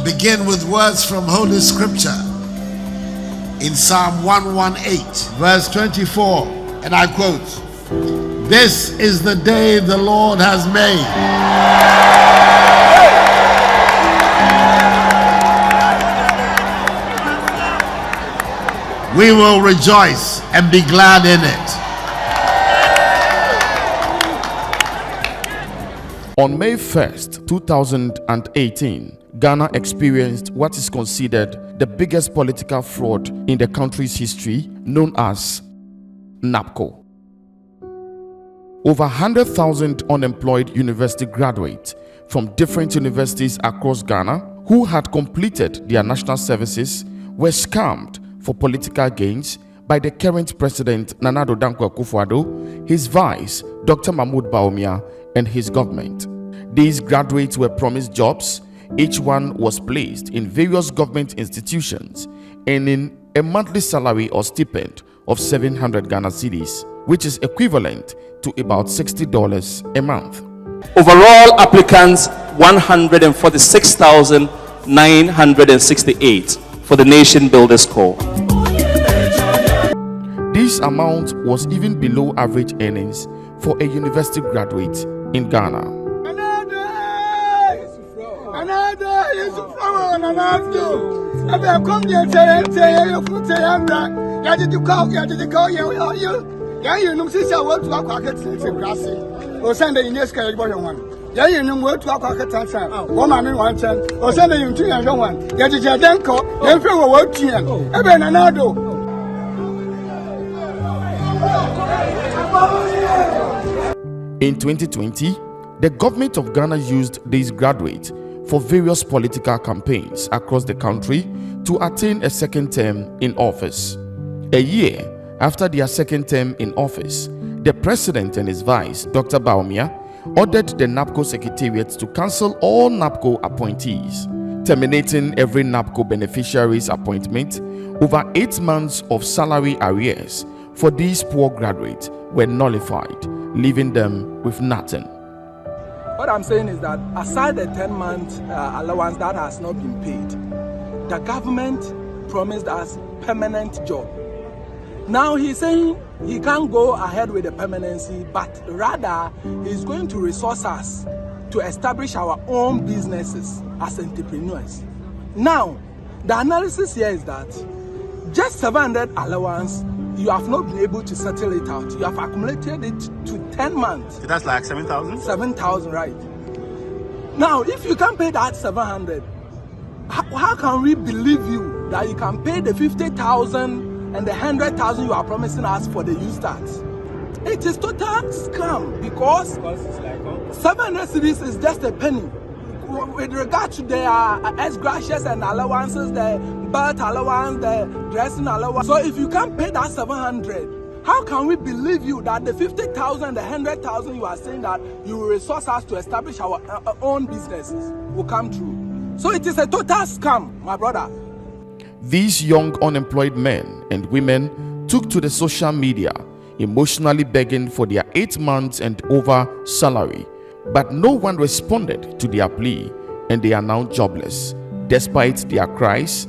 begin with words from Holy Scripture in Psalm 118, verse 24, and I quote, "This is the day the Lord has made. We will rejoice and be glad in it." On May 1st, 2018, Ghana experienced what is considered the biggest political fraud in the country's history, known as NABCO. Over 100,000 unemployed university graduates from different universities across Ghana who had completed their national services were scammed for political gains by the current president Nana Addo Akuffo Addo, his vice Dr. Bawumia, and his government. These graduates were promised jobs. Each one was placed in various government institutions, earning a monthly salary or stipend of 700 Ghana cedis, which is equivalent to about $60 a month. Overall applicants 146,968 for the Nation Builders Corps. This amount was even below average earnings for a university graduate in Ghana. In 2020, the government of Ghana used these graduates for various political campaigns across the country to attain a second term in office. A year after their second term in office, the president and his vice, Dr. Bawumia, ordered the NABCO secretariat to cancel all NABCO appointees, terminating every NABCO beneficiary's appointment. Over 8 months of salary arrears for these poor graduates were nullified, leaving them with nothing. What I'm saying is that aside the 10-month allowance that has not been paid, the government promised us permanent job. Now he's saying he can't go ahead with the permanency, but rather he's going to resource us to establish our own businesses as entrepreneurs. Now, the analysis here is that just 700 allowance, you have not been able to settle it out. You have accumulated it to 10 months. So that's like 7,000? 7,000, right. Now, if you can't pay that 700, how can we believe you that you can pay the 50,000 and the 100,000 you are promising us for the U-Start? It is total scam because 700 cedis is just a penny. With regard to their ex-gracias and allowances, the birth allowance, the dressing allowance. So if you can't pay that 700, how can we believe you that the 50,000, the 100,000 you are saying that you will resource us to establish our own businesses will come true? So it is a total scam, my brother. These young unemployed men and women took to the social media, emotionally begging for their 8 months and over salary. But no one responded to their plea, and they are now jobless. Despite their cries,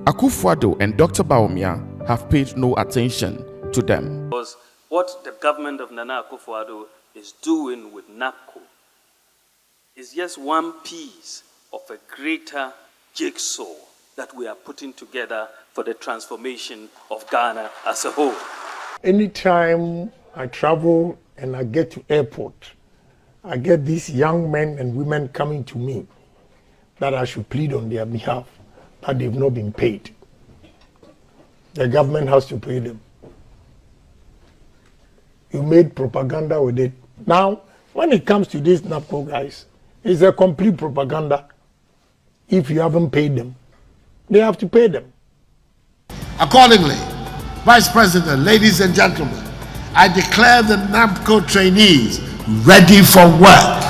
Akuffo Addo and Dr. Bawumia have paid no attention to them. Because what the government of Nana Akuffo Addo is doing with NABCO is just one piece of a greater jigsaw that we are putting together for the transformation of Ghana as a whole. Anytime I travel and I get to airport, I get these young men and women coming to me that I should plead on their behalf that they've not been paid. The government has to pay them. You made propaganda with it. Now, when it comes to these NABCO guys, it's a complete propaganda. If you haven't paid them, they have to pay them. Accordingly, Vice President, ladies and gentlemen, I declare the NABCO trainees ready for work.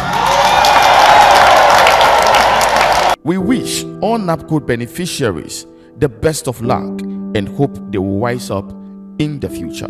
We wish all NABCO beneficiaries the best of luck and hope they will rise up in the future.